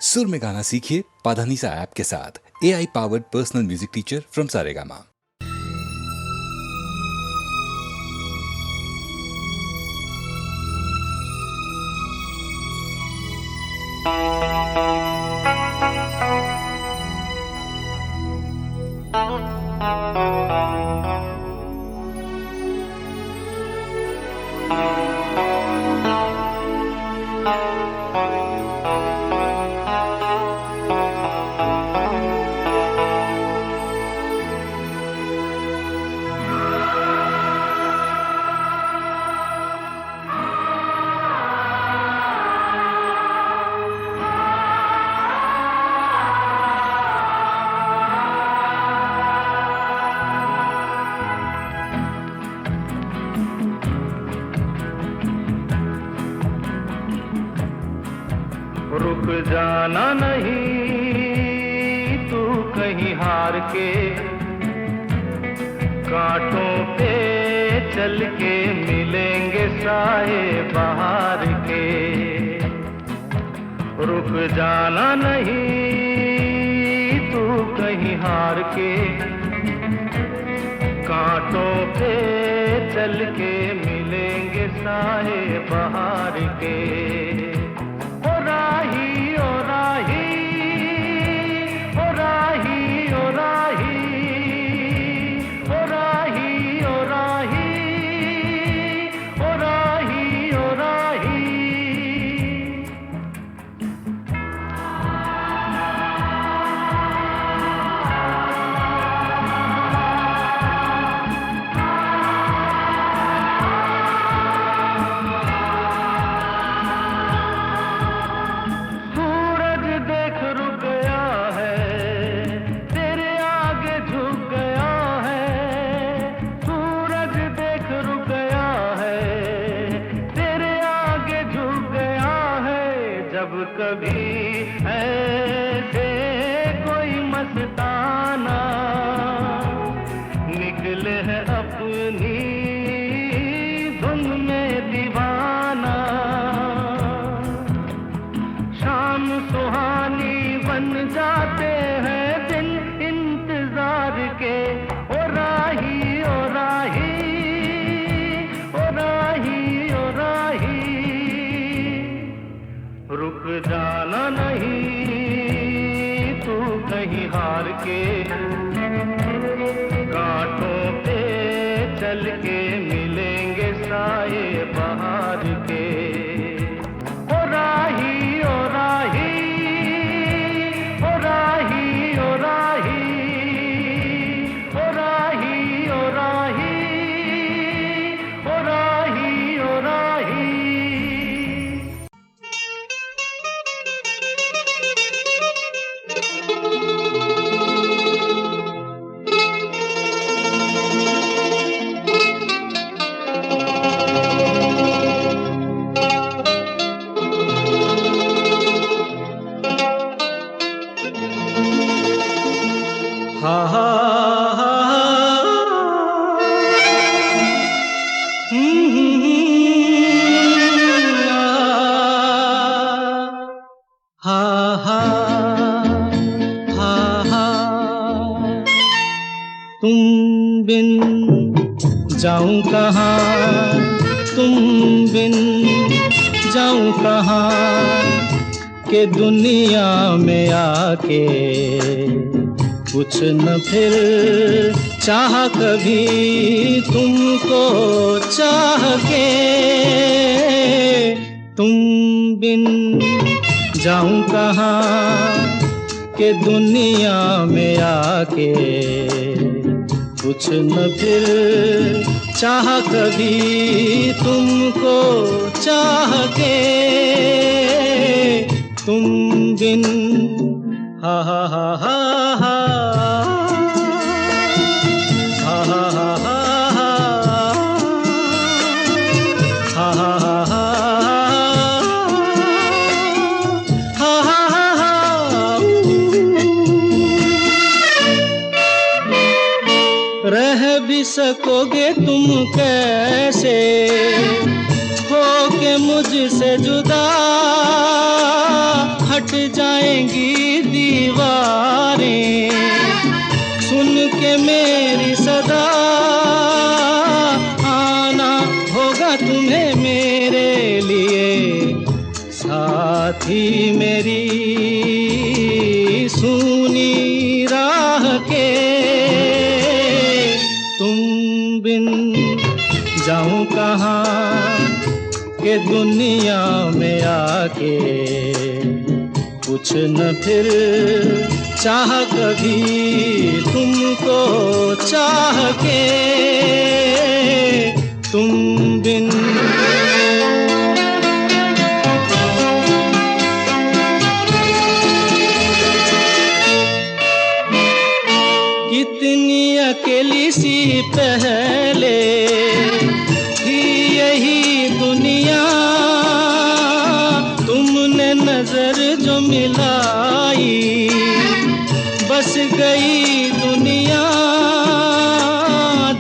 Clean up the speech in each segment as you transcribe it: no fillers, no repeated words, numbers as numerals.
सुर में गाना सीखिए पाधानीसा ऐप के साथ। AI powered personal music teacher from Saregama. रुक जाना नहीं तू कहीं हार के, कांटों पे चल के मिलेंगे साए बहार के। रुक जाना नहीं तू कहीं हार के, कांटों पे चल के मिलेंगे साए बहार के। जब कभी ऐसे कोई मस्ताना निकले है अपनी धुन में दीवाना, शाम सुहानी बन जाते हैं दिन इंतजार के। ओ राही ओ राही ओ राही ओ राही, रुक जाना नहीं तू कहीं हार के, कांटों पे चल के मिलेंगे साए बहार के। ओ राही ओ राही ओ राही ओ राही ओ राही ओ राही ओ राही ओ राही। हा हा हा हा हा हा, तुम बिन जाऊं कहाँ, तुम बिन जाऊं कहाँ, के दुनिया में आके कुछ न फिर चाह कभी तुमको चाह के। तुम बिन जाऊं कहाँ, के दुनिया में आके कुछ न फिर चाह कभी तुमको चाह के। तुम बिन हा हा हा हा हा हा हा हा हा हा हा रह भी सकोगे तुम कैसे हो के मुझसे जुदा, हट जाएंगी दीवारें, सुन के मेरी सदा आना होगा तुम्हें मेरे लिए। साथी मेरी सूनी राह के, तुम बिन जाऊं कहाँ के दुनिया में आके। कुछ न फिर चाह कभी तुमको चाह के, तुम बिन। कितनी अकेली सी पहले थी यही दुनिया, तुमने नजर जो मिलाई बस गई दुनिया।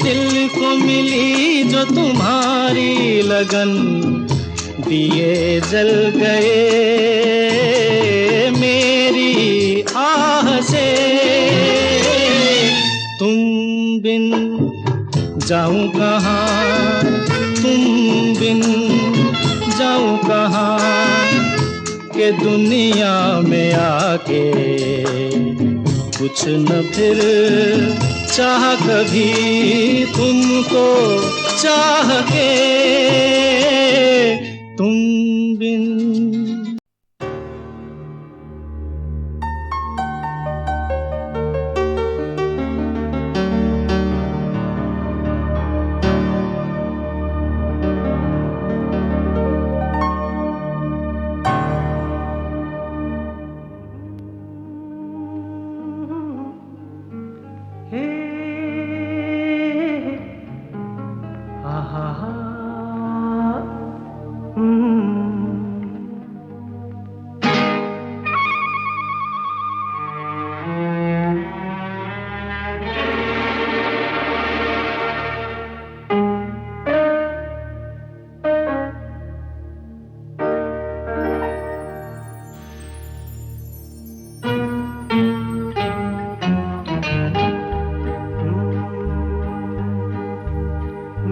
दिल को मिली जो तुम्हारी लगन, दिए जल गए मेरी आह से। तुम बिन जाऊं कहाँ, तुम बिन जाऊं कहाँ के दुनिया में आके। कुछ न फिर चाह कभी तुमको चाह के, तुम बिन।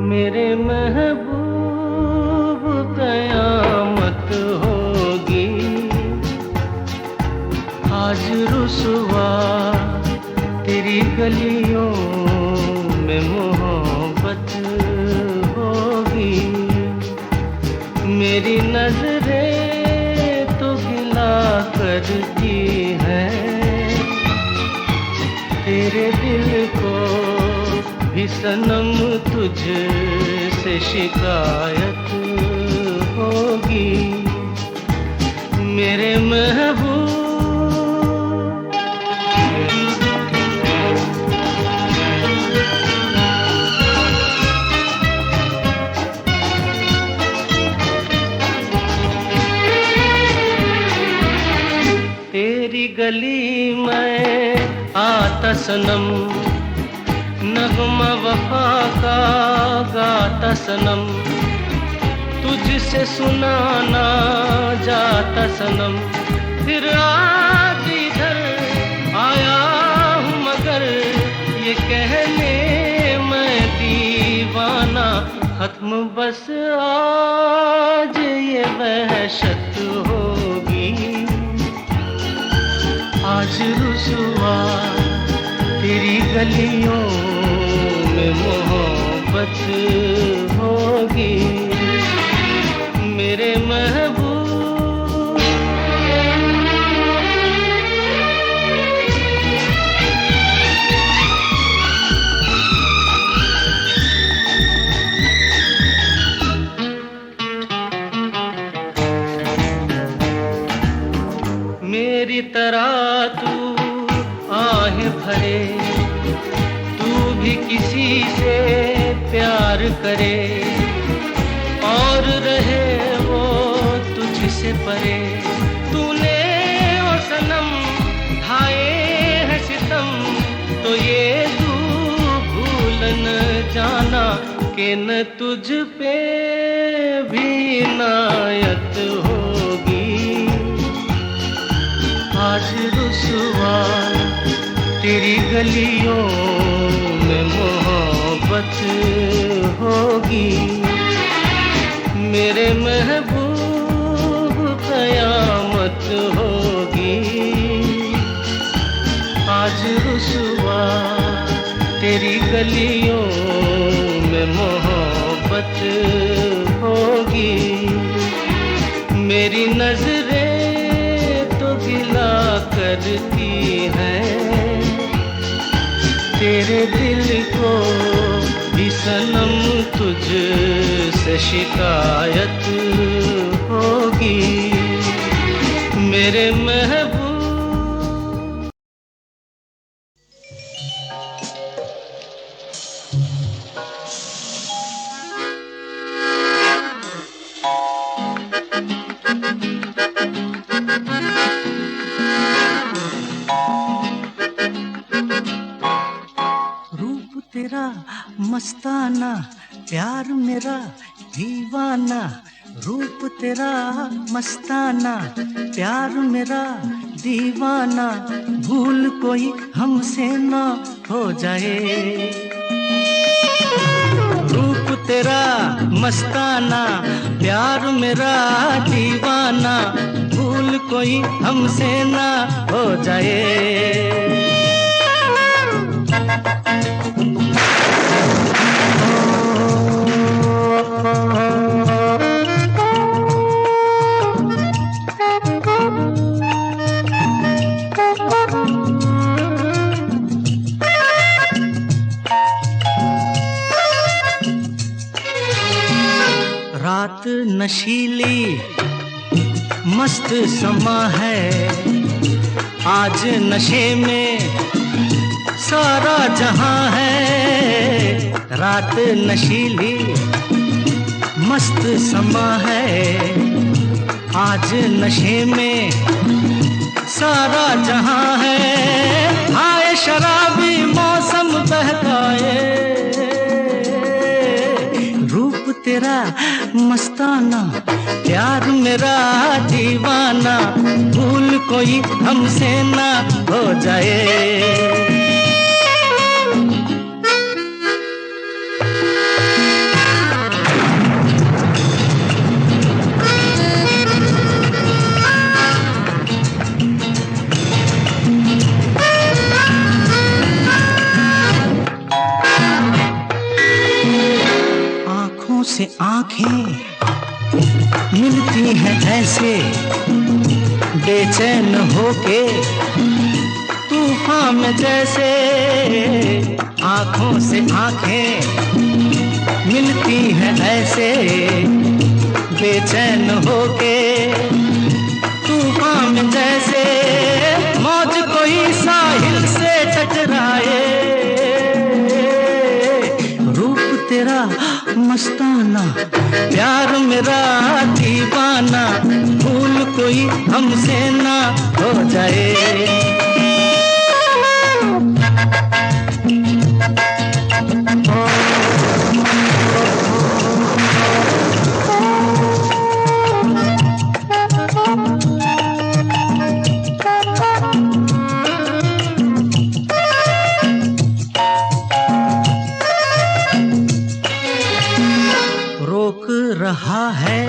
मेरे महबूब कयामत होगी, आज रुसवा तेरी गलियों में मोहब्बत होगी। मेरी नजरें तो गिला करती हैं, तेरे दिल को भी सनम तुझसे शिकायत होगी। मेरे महबूब तेरी गली में आता सनम, नगमा वफा का गाता सनम, तुझसे सुनाना जाता सनम। फिर आज इधर आया हूँ मगर ये कहने मैं दीवाना, खत्म बस आज ये वहशत होगी। आज रुसवा तेरी गलियों में मोहब्बत होगी। मेरे महबूब मेरी तरह तू आहें भरे, तू भी किसी से प्यार करे और रहे वो तुझसे परे। तूने ओ सनम ढाए हैं सितम, तो ये तू भूल न जाना कि न तुझ पे भी इनायत होगी। आज रुसवा तेरी गलियों में मोहब्बत होगी, मेरे महबूब कयामत होगी। आज रुसवा तेरी गलियों में मोहब्बत होगी, मेरी नजरें तो गिला करती हैं, तेरे दिल को भी सनम तुझसे शिकायत होगी, मेरे महबूब। रूप तेरा मस्ताना, प्यार मेरा दीवाना, रूप तेरा मस्ताना, प्यार मेरा दीवाना, भूल कोई हमसे ना हो जाए। रूप तेरा मस्ताना, प्यार मेरा दीवाना, भूल कोई हमसे ना हो जाए। रात नशीली मस्त समा है, आज नशे में सारा जहां है। रात नशीली मस्त समा है, आज नशे में सारा जहां है। आए शराबी मौसम बहकाए, रूप तेरा मस्ताना, प्यार मेरा दीवाना, भूल कोई हमसे ना हो जाए। आँखों से आँखें मिलती हैं ऐसे, बेचैन होके तूफान में जैसे। आँखों से आँखें मिलती हैं ऐसे, बेचैन होके तूफान में जैसे। मौज कोई साहिल से टकराए, रूप तेरा मस्ताना, प्यार मेरा दीवाना, भूल कोई हमसे ना हो जाए। रोक रहा है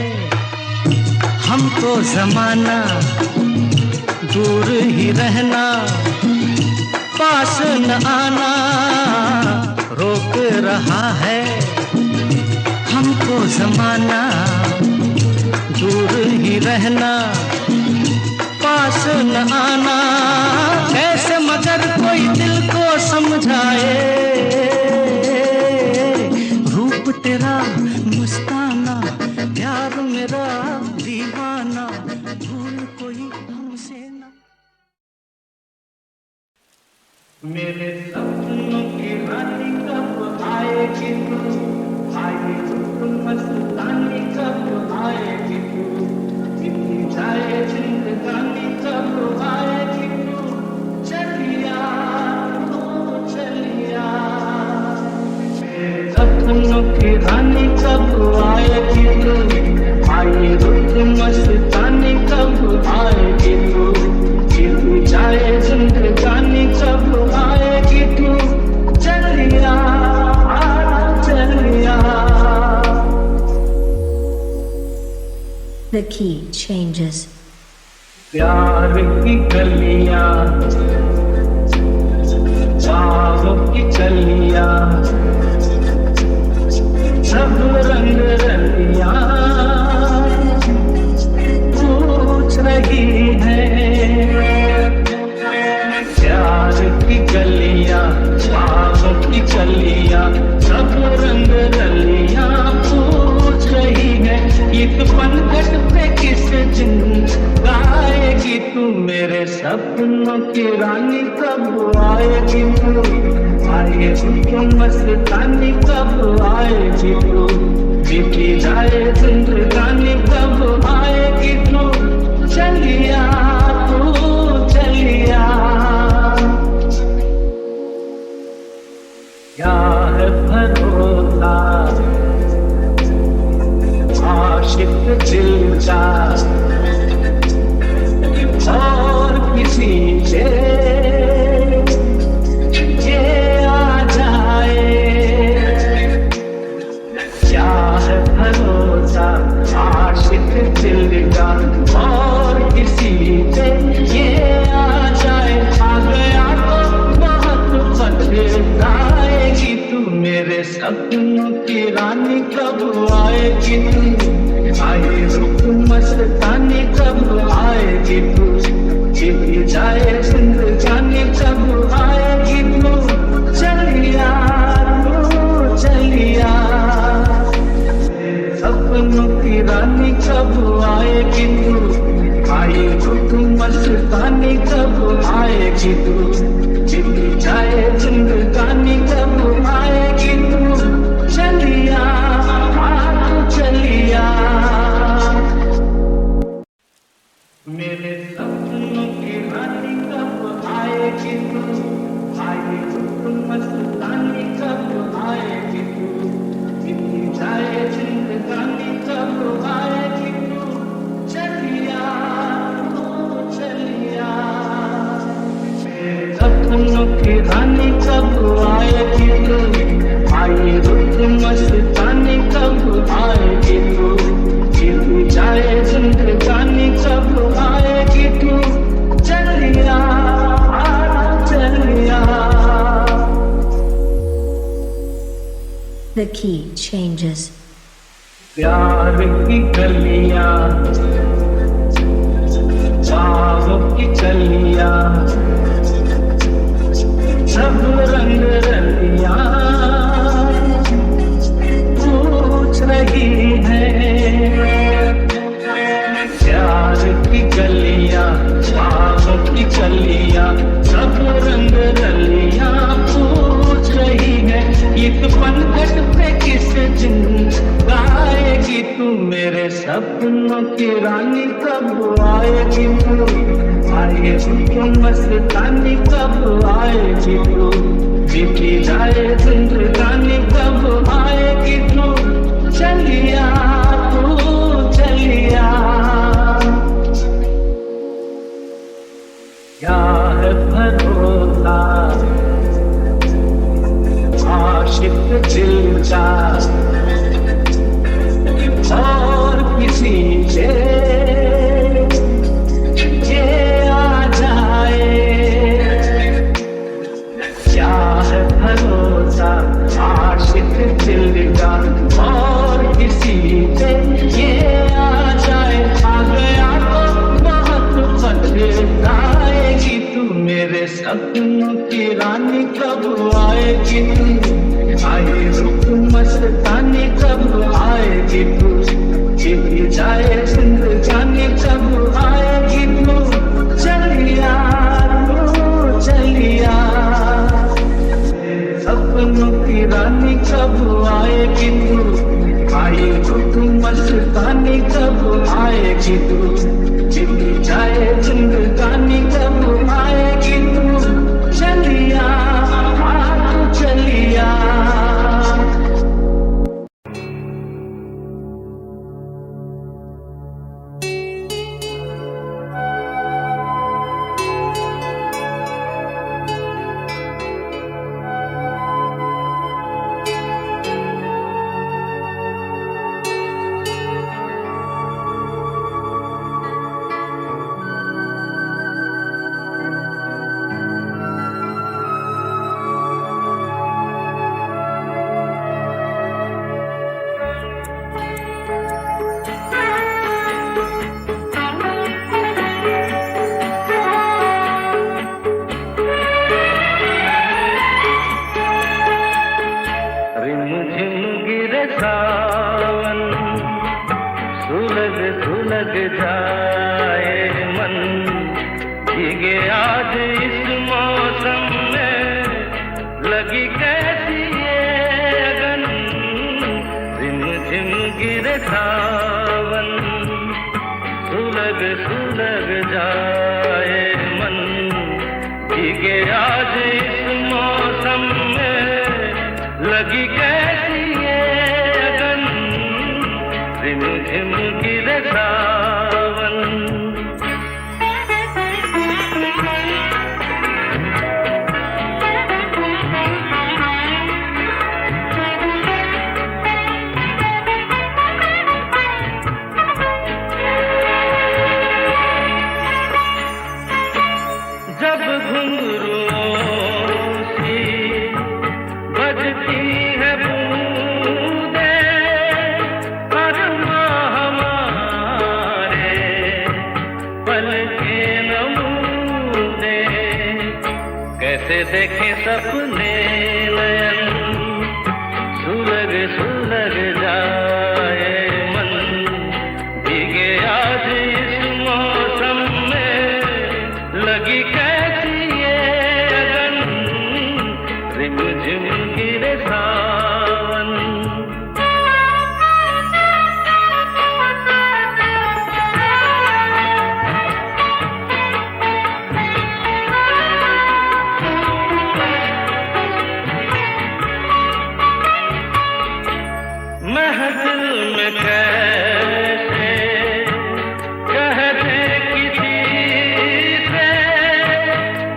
हमको जमाना, दूर ही रहना, पास न आना। रोक रहा है हमको जमाना, दूर ही रहना, पास न आना। कैसे मगर कोई दिल को समझाए, रूप तेरा मस्ताना, प्यार मेरा दीवाना, भूल कोई हमसे ना। मेरे सपनों की रानी कब आएगी तू, आएगी तू मस्तानी कब आएगी तू, इतनी जाए जिंदगानी कब आएगी तू, चलिया तू चलिया। मेरे सपनों की रानी कब आएगी तू, आएगी तू मस्तानी कब आएगी तू, The key changes. प्यार की गलियां, बाहों की चलियां, सब रंग रलियां पूछ रही है। प्यार की गलियां, बाहों की चलियां, सब रंग रलियां पूछ रही है। एक पनघट पे किस दिन गाएगी तू मेरे सपनों की रानी, कब आएगी तू? आएगी तू मस्तानी, कब आएगी तू? बीती जाए जिंदगानी, कब आएगी तू? चलिया तू चलिया, क्या है भरोसा आशिक दिल का और किसी से ये आ जाए? क्या है भरोसा आशिक दिल का और किसी से ये आ जाए? आ गया तो बहुत पछताएगी तू मेरे सपनों की रानी, कब आएगी तू? आए रुक मस्तानी, कब आएगी तू? जीती जाए जिंदगानी, कब आएगी तू? चलिया तू चलिया, सपनों की रानी, कब आएगी तू? आए रुक मस्तानी, कब आएगी तू? जीती जाए जिंदगानी, कब आएगी तू? चलिया चलिया, मेरे सपनों की रानी, कब आएगी तू? आए तू मस्तानी, कब आएगी तू? जीती जाए जिंदगानी, कब आएगी तू? चलिया तू चलिया, मेरे सपनों की रानी, कब आएगी तू? आए रुक मस्तानी, कब आएगी तू? जीती जाए जिंदगानी, कब आएगी तू? चलिया चलिया। The key changes. प्यार की गलियां, बाहों की चलियां, सब रंग रलियां पूछ रही है। प्यार की गलियां, बाहों की चलियां, सब रंग रलियां पूछ रही है। एक पनघट पे किस दिन गाएगी तू मेरे सपनों की रानी, कब आएगी तू? आएगी तू मस्तानी, कब आएगी तू? बीती जाए जिंदगानी, कब आएगी तू? चलिया तू चलिया, क्या है भरोसा आशिक दिल का और किसी से ये आ जाए? क्या है भरोसा आशिक दिल का और किसी से ये आ जाए? आ गया तो बहुत पछताएगी तू मेरे सपनों की रानी, कब आएगी तू? आए रुक मस्तानी, कब आएगी तू? जीती जाए जिंदगानी, कब आएगी तू? चलिया तू चलिया, सपनों की रानी, कब आएगी तू? आए रुक मस्तानी, कब आएगी तू? जीती जाए जिंदगानी, कब आएगी तू? चलिया तू चलिया। आज इस मौसम में लगी कैसी ये अगन, रिम झिम गिरे सावन, सुलग सुलग जाए मन, भीगे आज इस मौसम में लगी कैसी ये अगन, रिम झिम गिरे सावन। जब घुंघरूओं सी बजती है बूंदें, अरमां हमारे पलके नमूने, कैसे देखें सपने नयन, सुलग सुलग जाए मन, भीगे आज इस मौसम में लगी कैसी ये अगन, रिम झिम गिरे सावन। महफिल में कैसे कहते किसी से,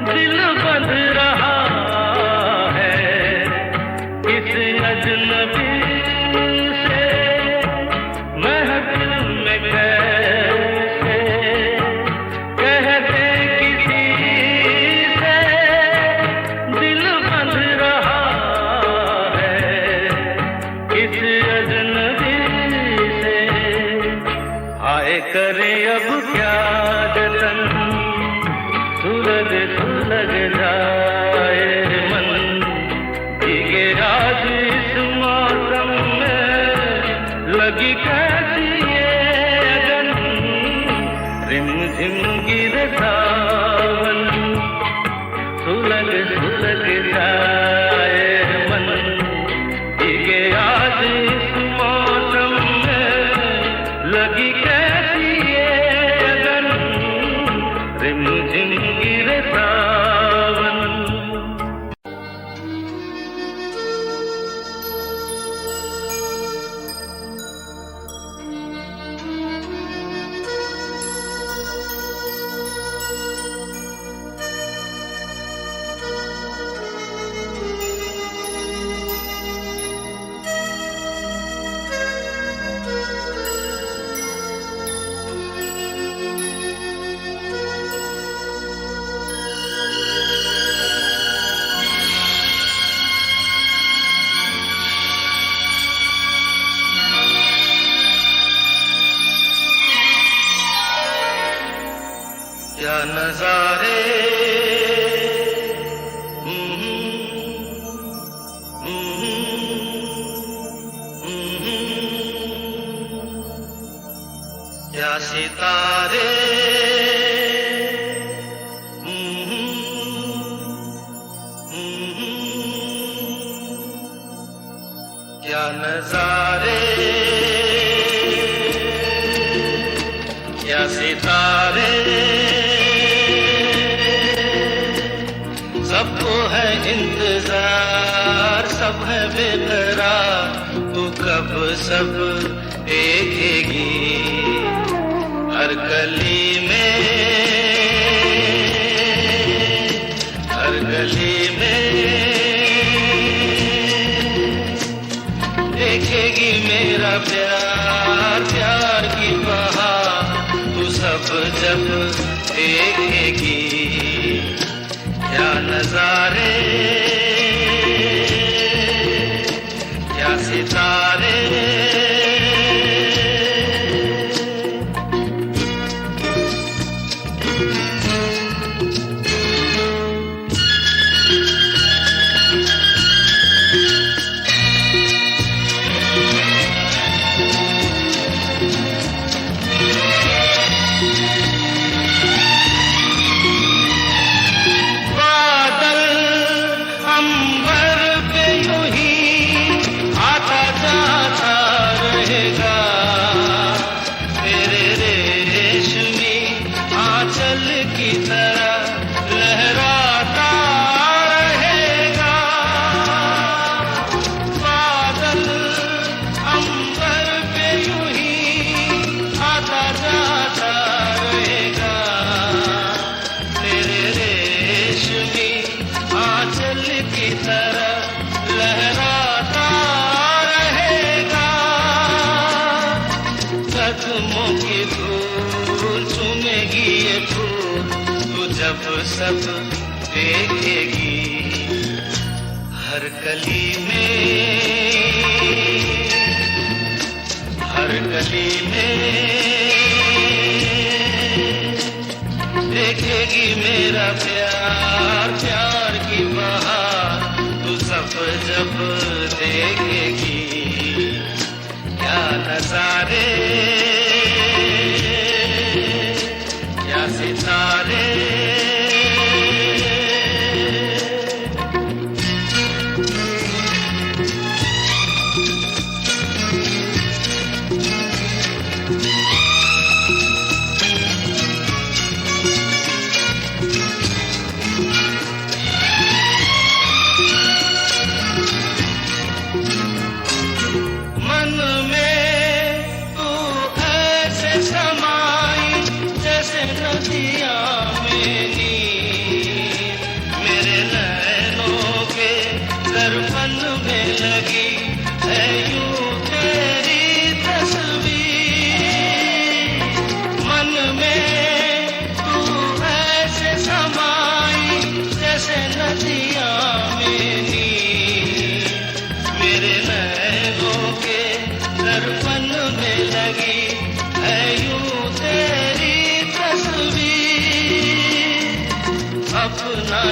दिल बंध रहा है किस अजनबी से, महफिल में कैसे कहते किसी से, दिल बंध रहा है किस अजनबी से, आए करे अब क्या जतन, सुलग सुलग जाए मन, भीगे आज इस मौसम में लगी कैसी ये अगन, रिम झिम गिरे सावन, सुलग सुलग जाए मन, भीगे आज इस मौसम में लगी कैसी ये अगन, रिम झिम गिरे सावन। क्या नजारे, क्या सितारे, क्या नजारे, क्या सितारे, सबको है इंतजार, सब है बेकरार, तू कब सब देखेगी, हर गली में, हर गली में देखेगी मेरा प्यार, प्यार की बहार, तू सब जब देखेगी, क्या नजारे, क्या सितारे। सब देखेगी। हर गली में देखेगी मेरा प्यार, प्यार की बहार तू सब जब देखेगी। क्या नजारे, क्या सितारे,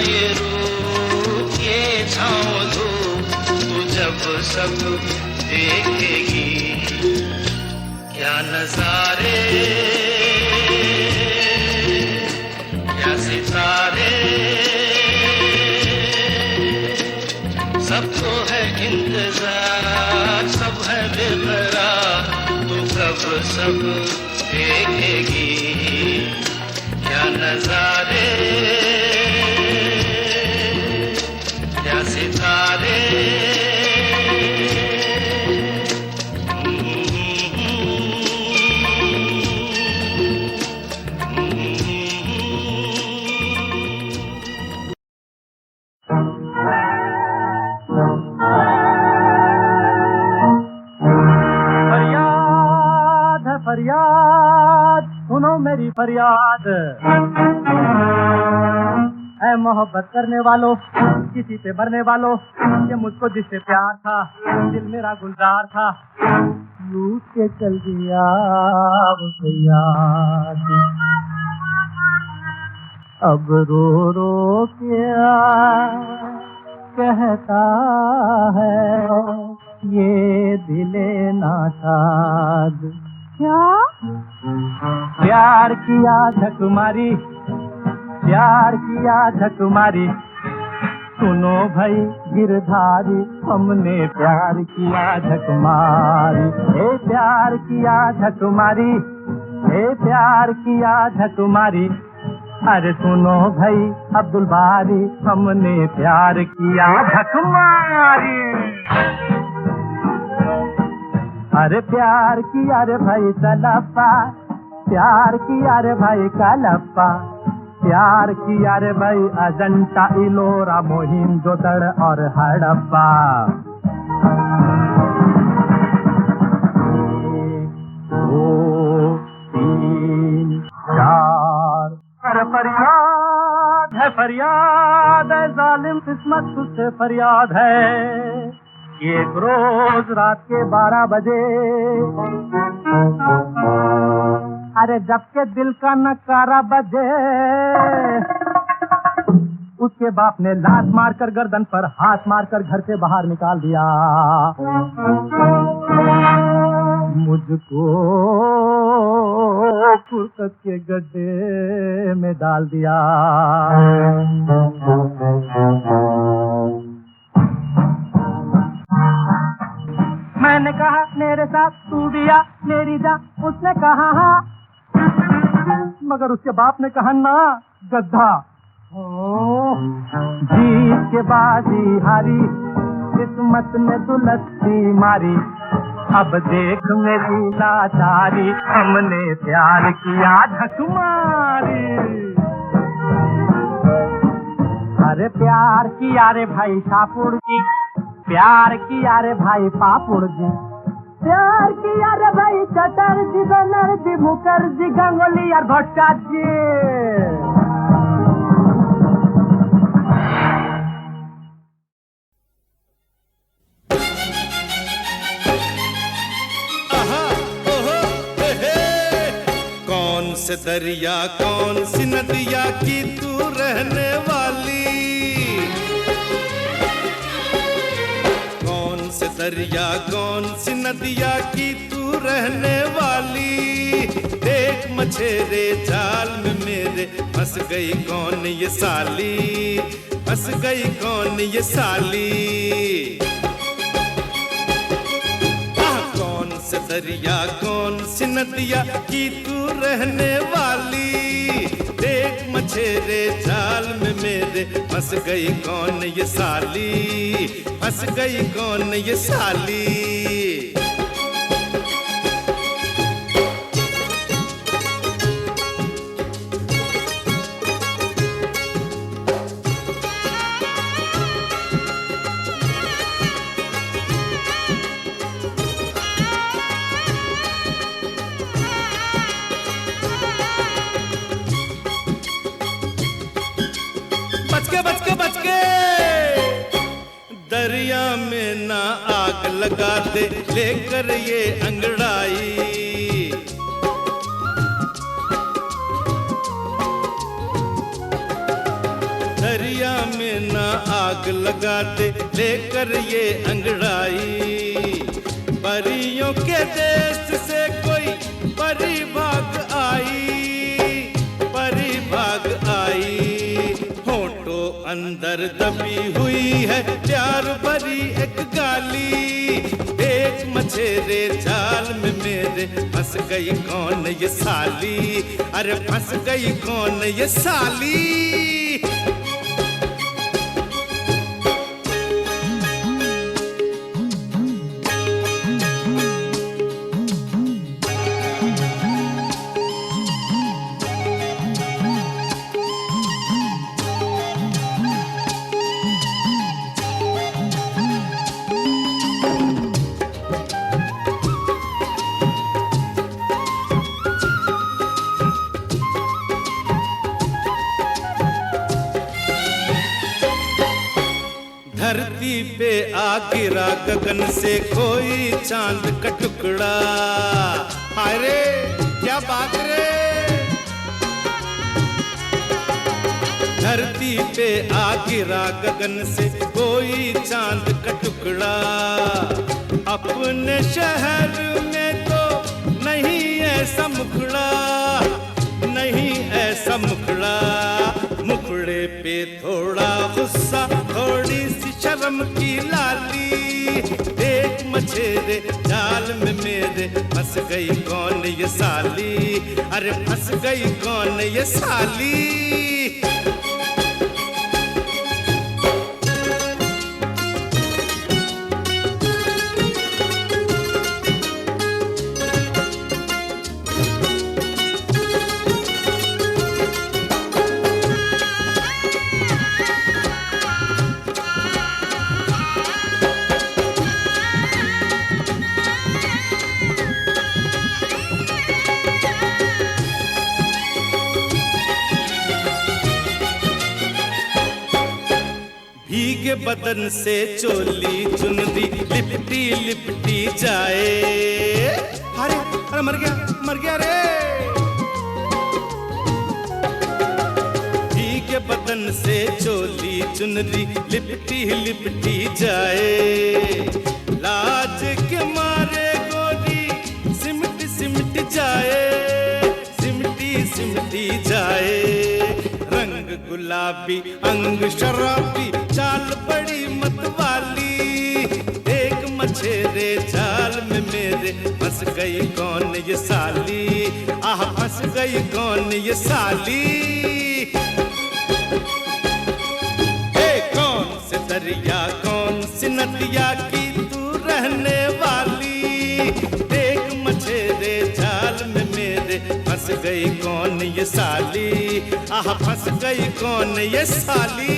ये रूप ये छाँव धूप तू जब सब देखेगी। क्या नजारे, क्या सितारे, सबको है इंतजार, सब है बेकरार तू कब सब देखेगी। क्या नजारे, क्या सितारे, फरियाद है फरियाद, सुनो मेरी फरियाद। ऐ मोहब्बत करने वालों, किसी पे मरने वालों, ये मुझको जिससे प्यार था, दिल मेरा गुलजार था, लूट के चल दिया उसे याद। अब रो रो के कहता है ये दिले नाशाद। क्या प्यार किया झकमारी, प्यार किया झकमारी, सुनो भाई गिरधारी, हमने प्यार किया झकमारी। ए प्यार किया झकमारी, ए प्यार किया झकमारी, अरे सुनो भाई अब्दुल बारी, हमने प्यार किया झकमारी। अरे प्यार किया रे भाई तलप्पा, प्यार किया रे भाई कलप्पा, प्यार किया रे भाई अजंता इलोरा मोहिंजोदड़ और हड़प्पा। 1 2 3 4 अरे फरियाद है जालिम किस्मत तुझसे फरियाद है। एक रोज रात के 12 बजे, अरे जब के दिल का नकारा बजे, उसके बाप ने लात मारकर गर्दन पर हाथ मारकर घर से बाहर निकाल दिया। मुझको फुर्सत के गड्ढे में डाल दिया। मैंने कहा मेरे साथ तू भी आ मेरी जा, उसने कहा हाँ, मगर उसके बाप ने कहा ना गद्दा। जीत के बाजी हारी, किस्मत ने दुलस्ती मारी, अब देख मेरी लाचारी, हमने प्यार किया झकमारी। अरे प्यार किया रे भाई शापुर जी, प्यार किया रे भाई पापुड़ जी, प्यार किया रे भाई चटर्जी बनर्जी मुखर्जी गंगोली और भट्टाचार्य। से दरिया कौन सी नदिया की तू रहने वाली, कौन से दरिया कौन सी नदिया की तू रहने वाली। देख मछेरे जाल में मेरे फंस गई कौन ये साली, फंस गई कौन ये साली। कौन से दरिया कौन सी नदिया की तू रहने वाली। देख मछेरे जाल में मेरे फंस गई कौन ये साली, फंस गई कौन ये साली। बच के बच के दरिया में ना आग लगा दे लेकर ये अंगड़ाई। दरिया में ना आग लगा दे लेकर ये अंगड़ाई। परियों के देश से कोई परी भाग आई, परी भाग आई। होठों अंदर दबी हुई है प्यार भरी एक गाली। देख मछेरे जाल में मेरे फंस गई कौन ये साली, अरे फंस गई कौन ये साली। धरती पे आ गिरा गगन से कोई चांद का टुकड़ा। हाय रे क्या बात रे। धरती पे आ गिरा गगन से कोई चांद का टुकड़ा। अपने शहर में तो नहीं ऐसा मुखड़ा, नहीं ऐसा मुखड़ा। मुखड़े पे थोड़ा गुस्सा थोड़ी सी शर्म की लाली। देख मछेरे जाल में मेरे फंस गई कौन ये साली, अरे फंस गई कौन ये साली। भीगे बदन से चोली चुनरी लिपटी लिपटी जाए। अरे अरे मर गया रे। भीगे बदन से चोली चुनरी लिपटी लिपटी जाए। लाज के मारे गोरी सिमट सिमट जाए, सिमटी सिमटी जाए। रंग गुलाबी अंग शराबी चाल बड़ी मतवाली। देख मछेरे जाल में मेरे फंस गई कौन ये साली, आह फंस गई कौन ये साली। कौन से दरिया कौन सी नदिया की तू रहने वाली। देख मछेरे जाल में मेरे फंस गई कौन ये साली, आह फंस गई कौन ये साली।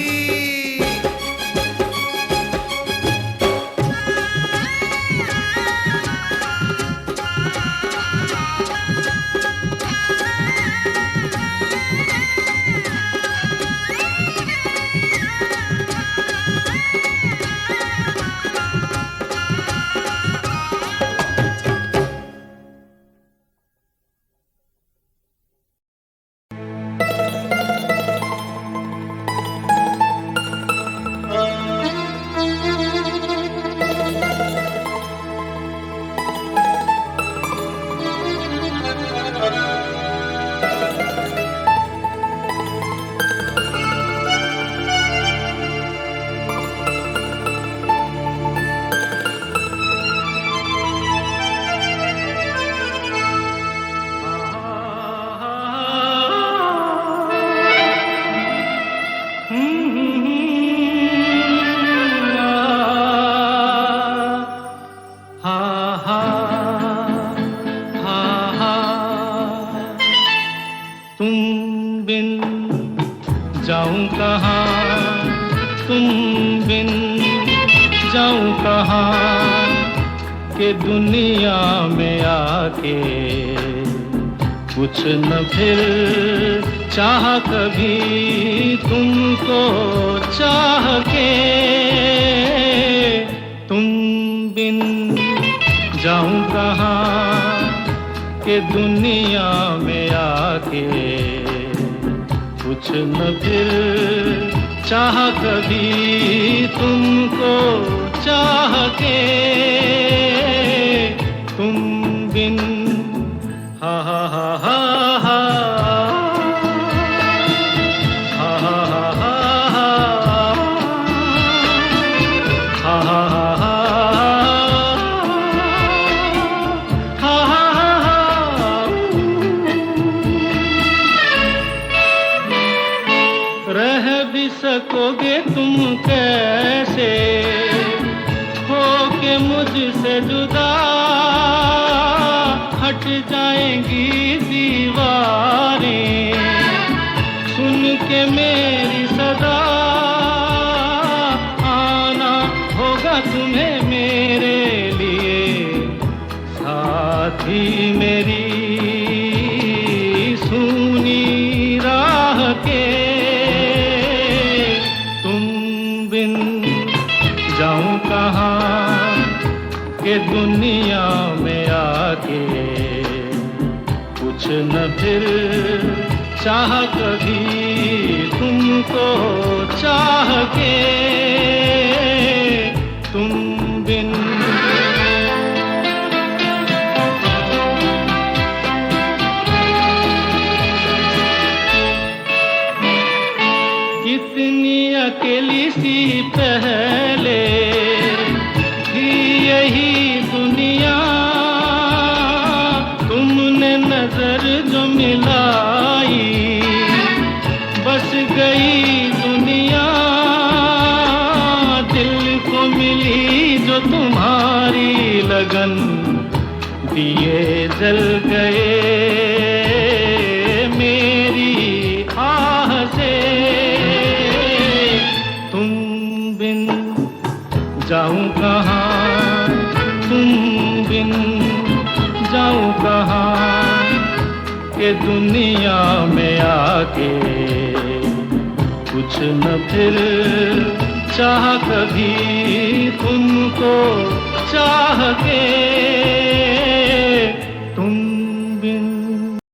तुम बिन जाऊं कहाँ, तुम बिन जाऊं कहाँ, के दुनिया में आके कुछ न फिर चाह कभी तुमको चाह के। तुम बिन जाऊं कहाँ, के दुनिया में आके कुछ न फिर चाह कभी तुमको चाह के। तुम बिन हा हा हा हा हा हा हा हा हा हा रह भी सकोगे तुम कैसे हो के मुझसे जुदा, हट जाएंगी दीवारें सुन के मेरी सदा। आना होगा तुम्हें मेरे लिए साथी मेरी सुनी राह के। जाऊं कहाँ के दुनिया में आके कुछ न फिर चाह कभी तुमको चाह के। तुम बिन कितनी अकेली सी पहले थी यही दुनिया, तुमने नजर जो मिलाई बस गई दुनिया। दिल को मिली जो तुम्हारी लगन, दिए जल गए मेरी आह से। जाऊं कहाँ, तुम बिन जाऊं कहाँ, के दुनिया में आके कुछ न फिर चाह कभी तुमको चाह के।